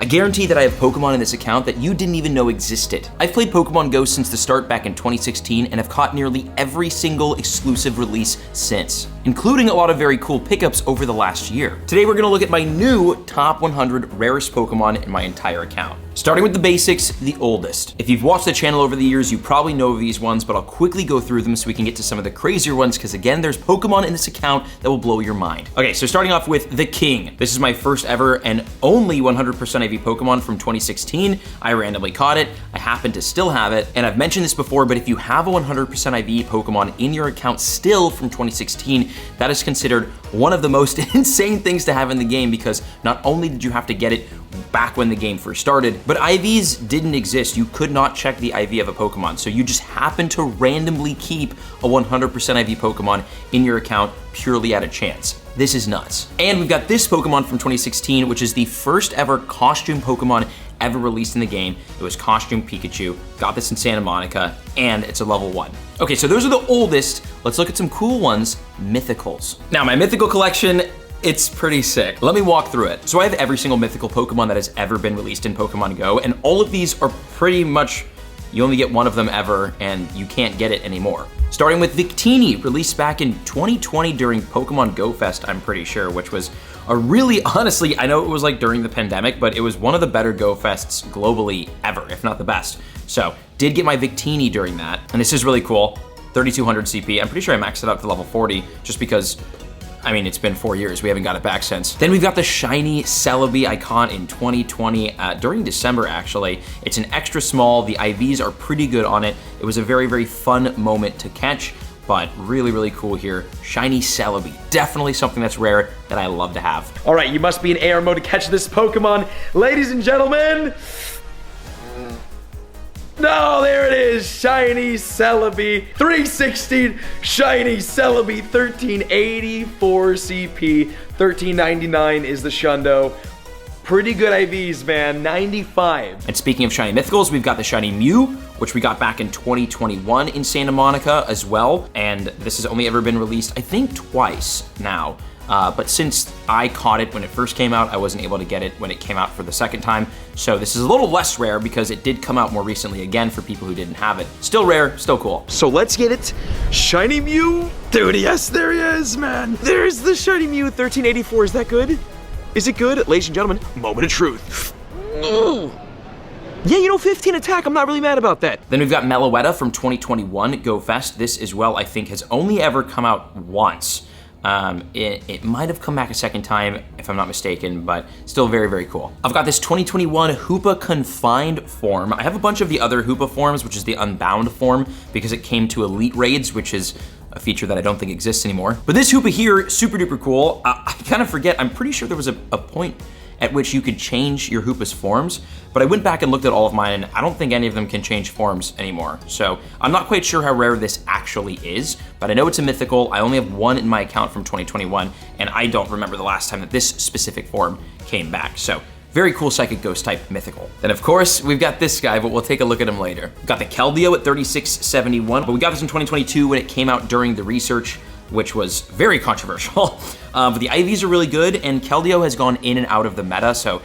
I guarantee that I have Pokemon in this account that you didn't even know existed. I've played Pokemon GO since the start back in 2016 and have caught nearly every single exclusive release since, including a lot of very cool pickups over the last year. Today we're gonna look at my new top 100 rarest Pokemon in my entire account. Starting with the basics, the oldest. If you've watched the channel over the years, you probably know these ones, but I'll quickly go through them so we can get to some of the crazier ones, because again, there's Pokemon in this account that will blow your mind. Okay, so starting off with the King. This is my first ever and only 100% IV Pokemon from 2016. I randomly caught it, I happen to still have it, and I've mentioned this before, but if you have a 100% IV Pokemon in your account still from 2016, that is considered one of the most insane things to have in the game, because not only did you have to get it back when the game first started, but IVs didn't exist. You could not check the IV of a Pokemon, so you just happen to randomly keep a 100% IV Pokemon in your account purely at a chance. This is nuts. And we've got this Pokemon from 2016, which is the first ever costume Pokemon ever released in the game. It was Costume Pikachu. Got this in Santa Monica, and it's a level 1. Okay, so those are the oldest. Let's look at some cool ones, Mythicals. Now, my Mythical collection, it's pretty sick. Let me walk through it. So I have every single mythical Pokemon that has ever been released in Pokemon GO, and all of these are pretty much, you only get one of them ever, and you can't get it anymore. Starting with Victini, released back in 2020 during Pokemon GO Fest, I'm pretty sure, which was a really, honestly, I know it was like during the pandemic, but it was one of the better Go Fests globally ever, if not the best. So, did get my Victini during that, and this is really cool. 3200 CP, I'm pretty sure I maxed it out to level 40, just because, I mean, it's been 4 years, we haven't got it back since. Then we've got the shiny Celebi I caught in 2020, during December actually. It's an extra small, the IVs are pretty good on it. It was a very, very fun moment to catch, but really, really cool here. Shiny Celebi, definitely something that's rare that I love to have. All right, you must be in AR mode to catch this Pokemon. Ladies and gentlemen, no, there it is, shiny Celebi, 316, shiny Celebi, 1384 CP, 1399 is the Shundo. Pretty good IVs, man, 95. And speaking of shiny mythicals, we've got the shiny Mew, which we got back in 2021 in Santa Monica as well. And this has only ever been released, I think, twice now. But since I caught it when it first came out, I wasn't able to get it when it came out for the second time. So this is a little less rare because it did come out more recently again for people who didn't have it. Still rare, still cool. So let's get it. Shiny Mew. Dude, yes, there he is, man. There's the shiny Mew, 1384. Is that good? Is it good? Ladies and gentlemen, moment of truth. Yeah, you know, 15 attack, I'm not really mad about that. Then we've got Meloetta from 2021 Go Fest. This as well, I think, has only ever come out once. It might have come back a second time, if I'm not mistaken, but still very, very cool. I've got this 2021 Hoopa Confined form. I have a bunch of the other Hoopa forms, which is the Unbound form, because it came to Elite Raids, which is a feature that I don't think exists anymore. But this Hoopa here, super duper cool. I kind of forget, I'm pretty sure there was a point at which you could change your Hoopa's forms, but I went back and looked at all of mine, and I don't think any of them can change forms anymore. So I'm not quite sure how rare this actually is, but I know it's a mythical. I only have one in my account from 2021, and I don't remember the last time that this specific form came back. So very cool Psychic Ghost type mythical. Then of course, we've got this guy, but we'll take a look at him later. We've got the Keldeo at 3671, but we got this in 2022 when it came out during the research, which was very controversial. But the IVs are really good, and Keldeo has gone in and out of the meta, so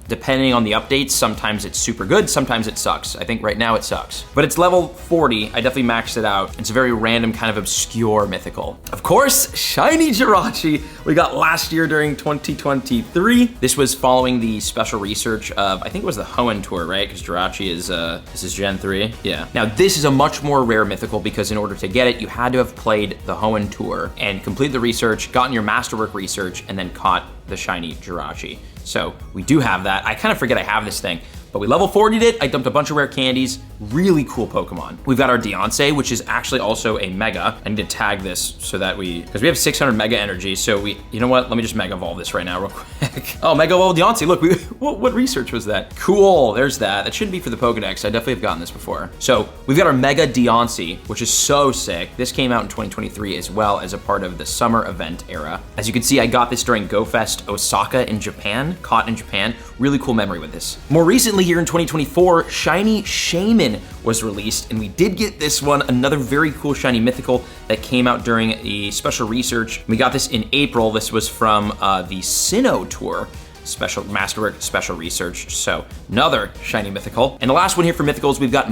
depending on the updates, sometimes it's super good, sometimes it sucks. I think right now it sucks. But it's level 40, I definitely maxed it out. It's a very random, kind of obscure mythical. Of course, shiny Jirachi we got last year during 2023. This was following the special research of, I think it was the Hoenn tour, right? Because Jirachi is, this is Gen 3, yeah. Now this is a much more rare mythical because in order to get it, you had to have played the Hoenn tour and completed the research, gotten your masterwork research, and then caught the shiny Jirachi. So we do have that. I kind of forget I have this thing, but we level 40'd it. I dumped a bunch of rare candies, really cool Pokemon. We've got our Deoncé, which is actually also a Mega. I need to tag this so that because we have 600 Mega energy, so you know what? Let me just Mega Evolve this right now real quick. Oh, Mega Evolve Deoncé, look, what research was that? Cool, there's that. That shouldn't be for the Pokedex. I definitely have gotten this before. So we've got our Mega Deoncé, which is so sick. This came out in 2023 as well as a part of the summer event era. As you can see, I got this during Go Fest Osaka in Japan, caught in Japan. Really cool memory with this. More recently here in 2024, Shiny Shaman was released, and we did get this one, another very cool shiny mythical that came out during a special research. We got this in April. This was from the Sinnoh tour. special masterwork, special research. So another shiny mythical. And the last one here for mythicals, we've got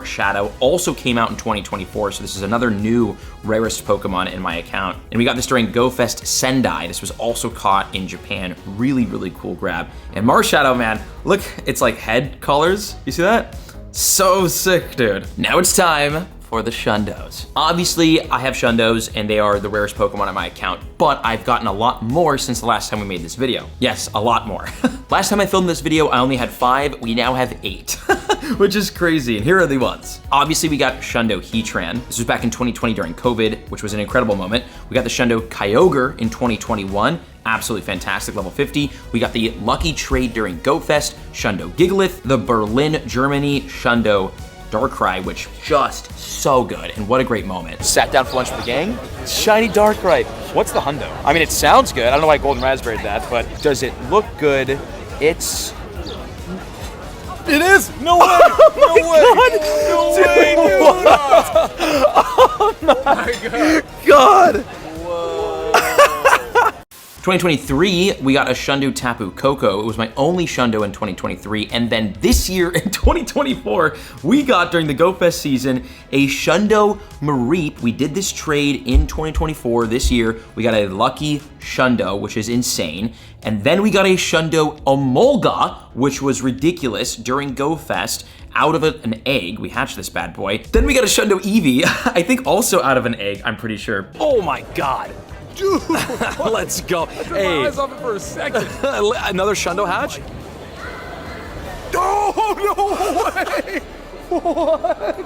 Shadow. Also came out in 2024. So this is another new rarest Pokemon in my account. And we got this during Go Fest Sendai. This was also caught in Japan. Really, really cool grab. And Shadow, man, look, it's like head colors. You see that? So sick, dude. Now it's time for the shundos. Obviously, I have shundos and they are the rarest Pokemon on my account, but I've gotten a lot more since the last time we made this video. Yes, a lot more. Last time I filmed this video, I only had 5. We now have 8, which is crazy. And here are the ones. Obviously, we got Shundo Heatran. This was back in 2020 during COVID, which was an incredible moment. We got the Shundo Kyogre in 2021. Absolutely fantastic, level 50. We got the lucky trade during Go Fest, Shundo Gigalith, the Berlin, Germany, Shundo Darkrai, which just so good, and what a great moment. Sat down for lunch with the gang. Shiny Darkrai. What's the hundo? I mean, it sounds good. I don't know why Golden Raspberry did that, but does it look good? It is. No way. No way. No way, dude. Oh my God. 2023, we got a Shundo Tapu Koko. It was my only Shundo in 2023. And then this year in 2024, we got during the Go Fest season, a Shundo Mareep. We did this trade in 2024. This year, we got a lucky Shundo, which is insane. And then we got a Shundo Emolga, which was ridiculous during Go Fest. Out of an egg, we hatched this bad boy. Then we got a Shundo Eevee, I think also out of an egg, I'm pretty sure. Oh my God. Dude, let's go. I took my eyes off it for a second. Another Shundo hatch? Oh, no way! What?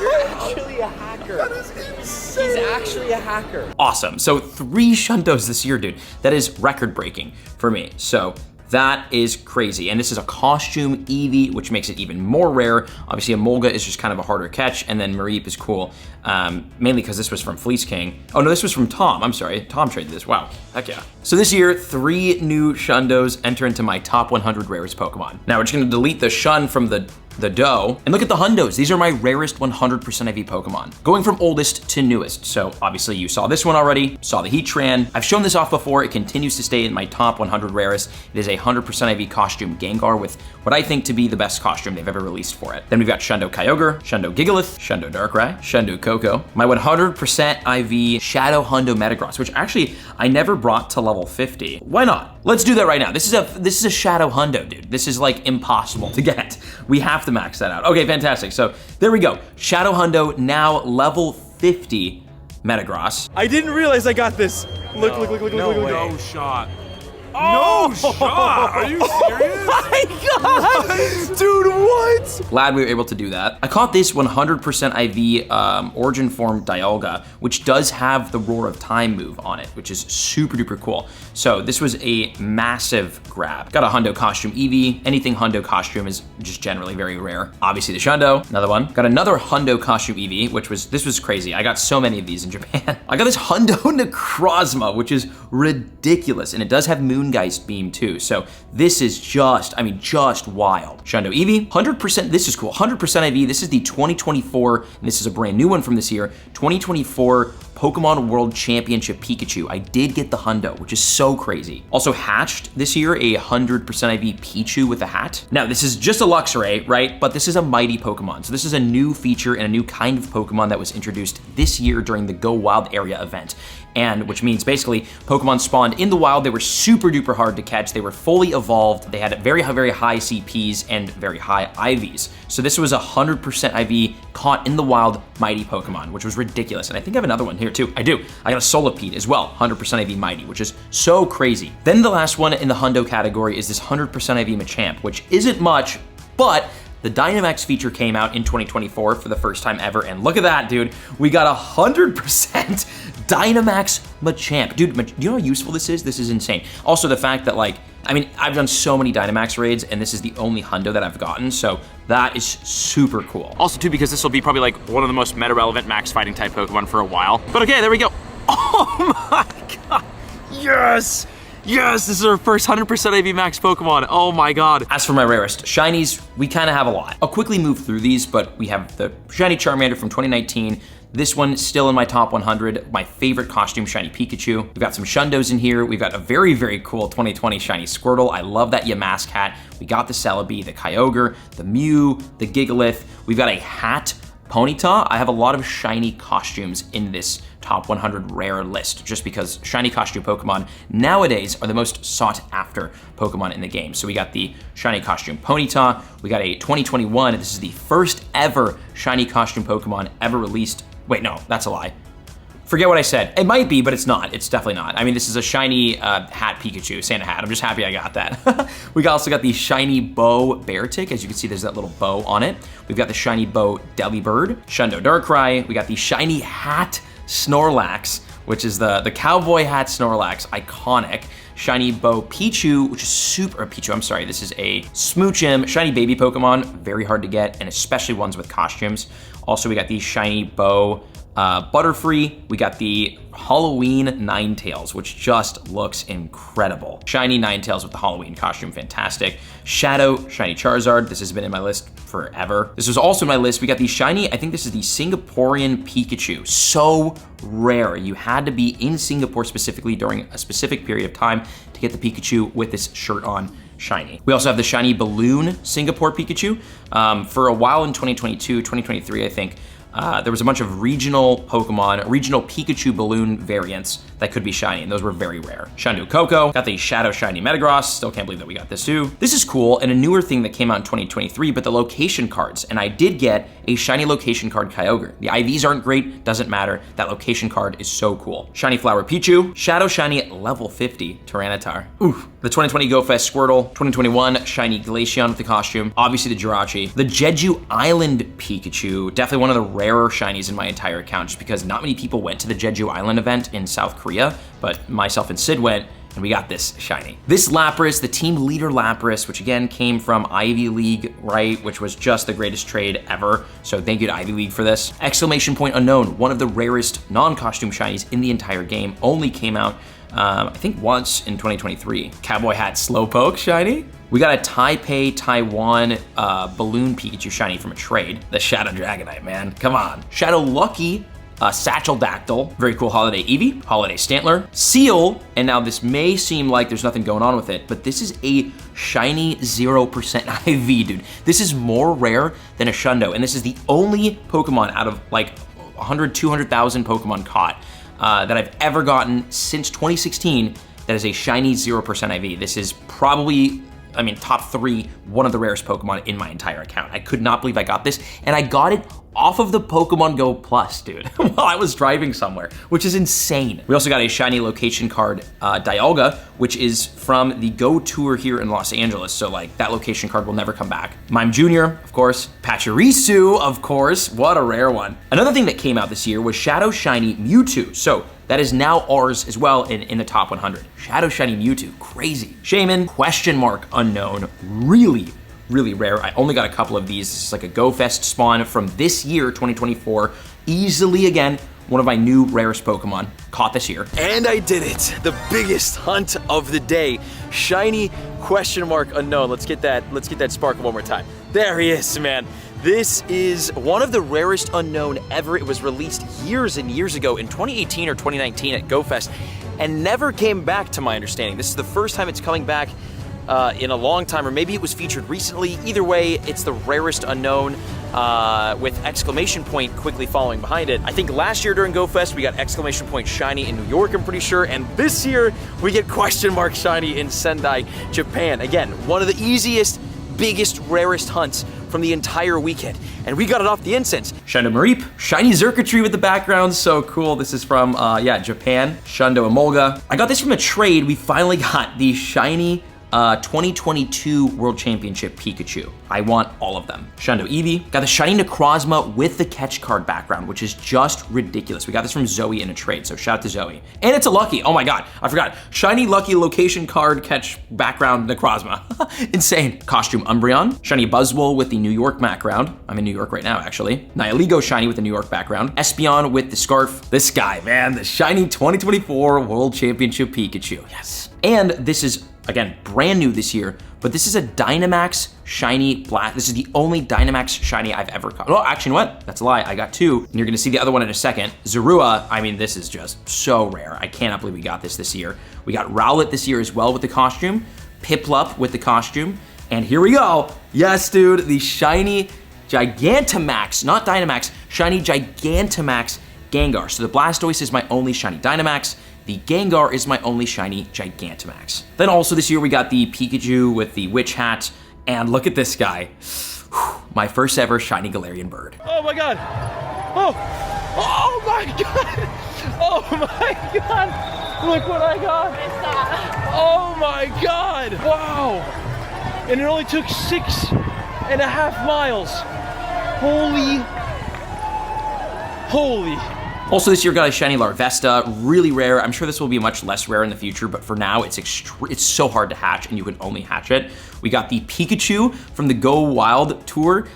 You're actually a hacker. That is insane. He's actually a hacker. Awesome. So 3 Shundos this year, dude. That is record breaking for me. So that is crazy. And this is a costume Eevee, which makes it even more rare. Obviously, Emolga is just kind of a harder catch, and then Mareep is cool, mainly because this was from Fleece King. Oh no, this was from Tom, I'm sorry. Tom traded this, wow, heck yeah. So this year, 3 new Shundos enter into my top 100 rarest Pokemon. Now we're just gonna delete the Shun from the dough, and look at the Hundos. These are my rarest 100% IV Pokemon, going from oldest to newest. So obviously you saw this one already, saw the Heatran. I've shown this off before. It continues to stay in my top 100 rarest. It is a 100% IV costume Gengar with what I think to be the best costume they've ever released for it. Then we've got Shundo Kyogre, Shundo Gigalith, Shundo Darkrai, Shundo Koko, my 100% IV Shadow Hundo Metagross, which actually I never brought to level 50. Why not? Let's do that right now. This is a Shadow Hundo, dude. This is like impossible to get. We have to max that out. Okay, fantastic. So there we go. Shadow Hundo now level 50 Metagross. I didn't realize I got this. Look. No shot. Oh. No shot. Are you serious? My God. Dude, what? Glad we were able to do that. I caught this 100% IV Origin Form Dialga, which does have the Roar of Time move on it, which is super duper cool. So this was a massive grab. Got a Hundo costume Eevee. Anything Hundo costume is just generally very rare. Obviously the Shundo, another one. Got another Hundo costume Eevee, this was crazy. I got so many of these in Japan. I got this Hundo Necrozma, which is ridiculous. And it does have Moongeist Beam too. So this is just wild. Shundo Eevee, 100%, this is cool. 100% IV, this is the 2024, and this is a brand new one from this year, 2024 Pokemon World Championship Pikachu. I did get the Hundo, which is so crazy. Also hatched this year a 100% IV Pichu with a hat. Now this is just a Luxray, right? But this is a mighty Pokemon. So this is a new feature and a new kind of Pokemon that was introduced this year during the Go Wild Area event. And which means basically Pokemon spawned in the wild. They were super duper hard to catch. They were fully evolved. They had very high CPs and very high IVs. So this was a 100% IV caught in the wild mighty Pokemon, which was ridiculous. And I think I have another one here too. I do. I got a Solipede as well, 100% IV mighty, which is so crazy. Then the last one in the Hundo category is this 100% IV Machamp, which isn't much, but the Dynamax feature came out in 2024 for the first time ever, and look at that, dude. We got 100% Dynamax Machamp. Dude, do you know how useful this is? This is insane. Also, the fact that, like, I mean, I've done so many Dynamax raids, and this is the only Hundo that I've gotten, so that is super cool. Also, too, because this will be probably, like, one of the most meta-relevant max fighting type Pokemon for a while. But okay, there we go. Oh my God. Yes! Yes, this is our first 100% IV Max Pokemon. Oh my God. As for my rarest shinies, we kind of have a lot. I'll quickly move through these, but we have the shiny Charmander from 2019, This one still in my top 100. My favorite costume, shiny Pikachu. We've got some shundos in here. We've got a very, very cool 2020 shiny Squirtle. I love that Yamask hat. We got the Celebi, the Kyogre, the Mew, the Gigalith. We've got a hat Ponyta. I have a lot of shiny costumes in this top 100 rare list, just because shiny costume Pokemon nowadays are the most sought after Pokemon in the game. So we got the shiny costume Ponyta, we got a 2021, this is the first ever shiny costume Pokemon ever released. Wait, no, that's a lie. Forget what I said. It might be, but it's not. It's definitely not. I mean, this is a shiny hat Pikachu, Santa hat. I'm just happy I got that. We also got the shiny Bow Beartic. As you can see, there's that little bow on it. We've got the shiny Bow Delibird, Shundo Darkrai. We got the shiny hat Snorlax, which is the cowboy hat Snorlax, iconic. Shiny Bow Pichu, which is super, Pichu, I'm sorry, this is a Smoochum, shiny baby Pokemon, very hard to get, and especially ones with costumes. Also, we got the shiny Bow Butterfree. We got the Halloween Ninetales, which just looks incredible. Shiny Ninetales with the Halloween costume, fantastic. Shadow, shiny Charizard. This has been in my list forever. This was also in my list. We got the shiny, I think this is the Singaporean Pikachu. So rare. You had to be in Singapore specifically during a specific period of time to get the Pikachu with this shirt on. Shiny. We also have the shiny Balloon Singapore Pikachu. For a while in 2022, 2023, I think, there was a bunch of regional Pokemon, regional Pikachu balloon variants that could be shiny, and those were very rare. Shundo Coco, got the Shadow Shiny Metagross, still can't believe that we got this too. This is cool, and a newer thing that came out in 2023, but the location cards, and I did get a shiny location card Kyogre. The IVs aren't great, doesn't matter, that location card is so cool. Shiny Flower Pichu, Shadow Shiny level 50 Tyranitar. Oof. The 2020 Go Fest Squirtle, 2021 shiny Glaceon with the costume, obviously the Jirachi, the Jeju Island Pikachu, definitely one of the rarer shinies in my entire account, just because not many people went to the Jeju Island event in South Korea, but myself and Sid went, and we got this shiny. This Lapras, the team leader Lapras, which again came from Ivy League, right? Which was just the greatest trade ever. So thank you to Ivy League for this. Exclamation point unknown, one of the rarest non-costume shinies in the entire game, only came out I think once in 2023. Cowboy hat Slowpoke shiny. We got a Taipei, Taiwan balloon Pikachu shiny from a trade. The Shadow Dragonite, man, come on. Shadow Lucky, Satchel Dactyl, very cool Holiday Eevee, Holiday Stantler, Seal, and now this may seem like there's nothing going on with it, but this is a shiny 0% IV, dude. This is more rare than a Shundo, and this is the only Pokemon out of like 100, 200,000 Pokemon caught that I've ever gotten since 2016 that is a shiny 0% IV. This is probably, I mean, top 3, one of the rarest Pokemon in my entire account. I could not believe I got this, and I got it off of the Pokemon Go Plus, dude, while I was driving somewhere, which is insane. We also got a shiny location card, Dialga, which is from the Go Tour here in Los Angeles, so like that location card will never come back. Mime Jr., of course. Pachirisu, of course, what a rare one. Another thing that came out this year was Shadow Shiny Mewtwo, so that is now ours as well in the top 100. Shadow Shiny Mewtwo, crazy. Shaman, question mark unknown, really rare. I only got a couple of these. This is like a Go Fest spawn from this year, 2024. Easily, again, one of my new rarest Pokemon caught this year. And I did it, the biggest hunt of the day. Shiny question mark unknown. Let's get that sparkle one more time. There he is, man. This is one of the rarest unknown ever. It was released years and years ago in 2018 or 2019 at Go Fest and never came back to my understanding. This is the first time it's coming back in a long time, or maybe it was featured recently. Either way, it's the rarest unknown with exclamation point quickly following behind it. I think last year during Go Fest, we got exclamation point shiny in New York, I'm pretty sure, and this year we get question mark shiny in Sendai, Japan. Again, one of the easiest, biggest, rarest hunts from the entire weekend, and we got it off the incense. Shundo Mareep, shiny Xurkitree with the background, so cool. This is from, Japan, Shundo Emolga. I got this from a trade. We finally got the shiny 2022 World Championship Pikachu. I want all of them. Shundo Eevee, got the shiny Necrozma with the catch card background, which is just ridiculous. We got this from Zoe in a trade, so shout out to Zoe. And it's a Lucky, oh my God, I forgot. Shiny Lucky location card catch background Necrozma, insane. Costume Umbreon, shiny Buzzwole with the New York background. I'm in New York right now, actually. Nihilego shiny with the New York background. Espeon with the scarf. This guy, man, the shiny 2024 World Championship Pikachu, yes. And this is Again, brand new this year, but this is a Dynamax shiny black. This is the only Dynamax shiny I've ever caught. Oh, actually, you know what? That's a lie. I got 2, and you're gonna see the other one in a second. Zorua, I mean, this is just so rare. I cannot believe we got this year. We got Rowlet this year as well with the costume, Piplup with the costume, and here we go. Yes, dude, the shiny Gigantamax, not Dynamax, shiny Gigantamax Gengar. So the Blastoise is my only shiny Dynamax. The Gengar is my only shiny Gigantamax. Then also this year we got the Pikachu with the witch hat, and look at this guy. My first ever shiny Galarian bird. Oh my god. Oh. Oh my god. Oh my god. Look what I got. What is that? Oh my god. Wow. And it only took 6.5 miles. Holy. Also this year got a shiny Larvesta, really rare. I'm sure this will be much less rare in the future, but for now it's so hard to hatch and you can only hatch it. We got the Pikachu from the Go Wild tour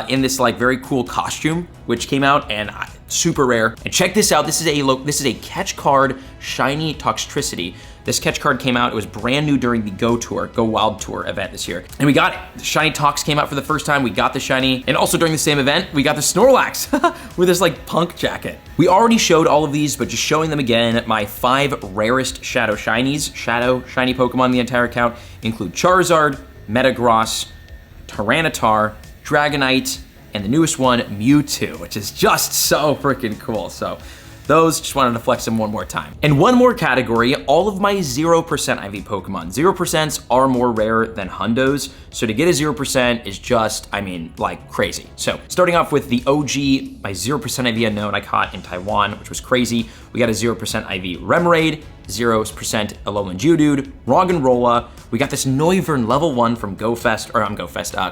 in this like very cool costume, which came out and super rare. And check this out, this is a catch card shiny Toxtricity. This catch card came out, it was brand new during the Go Wild Tour event this year. And we got it. The shiny Tox came out for the first time, we got the shiny. And also during the same event, we got the Snorlax with this like punk jacket. We already showed all of these, but just showing them again, my 5 rarest Shadow Shinies, Shadow Shiny Pokemon in the entire account include Charizard, Metagross, Tyranitar, Dragonite, and the newest one, Mewtwo, which is just so freaking cool. So those, just wanted to flex them one more time. And one more category, all of my 0% IV Pokemon. 0% are more rare than hundos, so to get a 0% is just, I mean, like crazy. So starting off with the OG, my 0% IV unknown I caught in Taiwan, which was crazy. We got a 0% IV Remoraid, 0% Alolan Geodude, Roggenrola. We got this Noivern level 1 from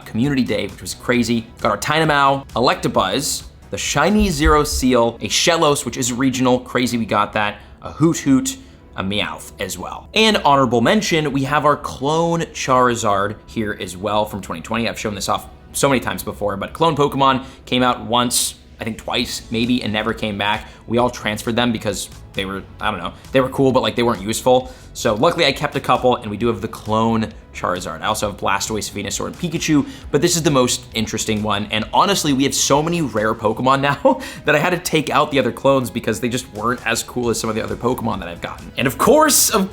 Community Day, which was crazy. Got our Tynamo, Electabuzz, the shiny Zero Seal, a Shellos, which is regional, crazy we got that, a Hoot Hoot, a Meowth as well. And honorable mention, we have our clone Charizard here as well from 2020. I've shown this off so many times before, but clone Pokemon came out once, I think twice maybe, and never came back. We all transferred them because they were, I don't know, they were cool, but like they weren't useful. So luckily I kept a couple, and we do have the clone Charizard. I also have Blastoise, Venusaur, and Pikachu, but this is the most interesting one. And honestly, we have so many rare Pokemon now that I had to take out the other clones because they just weren't as cool as some of the other Pokemon that I've gotten. And of course, Armored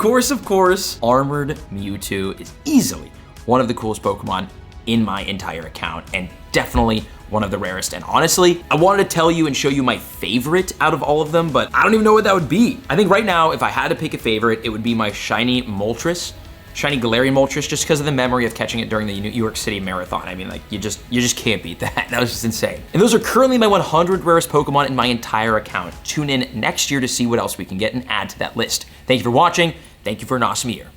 Mewtwo is easily one of the coolest Pokemon in my entire account, and definitely one of the rarest. And honestly, I wanted to tell you and show you my favorite out of all of them, but I don't even know what that would be. I think right now, if I had to pick a favorite, it would be my shiny Moltres, shiny Galarian Moltres, just because of the memory of catching it during the New York City Marathon. I mean, like, you just can't beat that. That was just insane. And those are currently my 100 rarest Pokemon in my entire account. Tune in next year to see what else we can get and add to that list. Thank you for watching. Thank you for an awesome year.